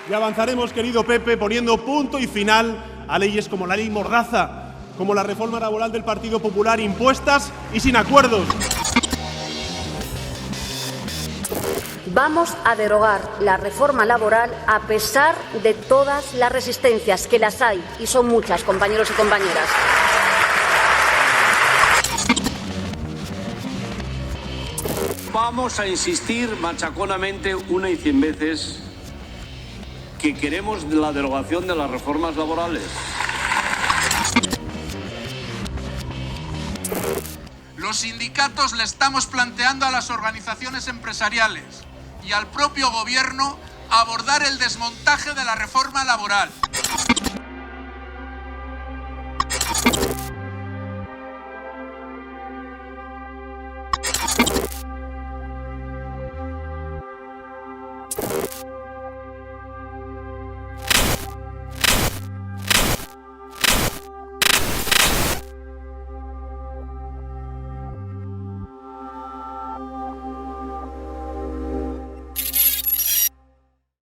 Y avanzaremos, querido Pepe, poniendo punto y final a leyes como la ley Mordaza, como la reforma laboral del Partido Popular, impuestas y sin acuerdos. Vamos a derogar la reforma laboral a pesar de todas las resistencias, que las hay, y son muchas, compañeros y compañeras. Vamos a insistir machaconamente una y 100 veces que queremos la derogación de las reformas laborales. Los sindicatos le estamos planteando a las organizaciones empresariales y al propio gobierno abordar el desmontaje de la reforma laboral.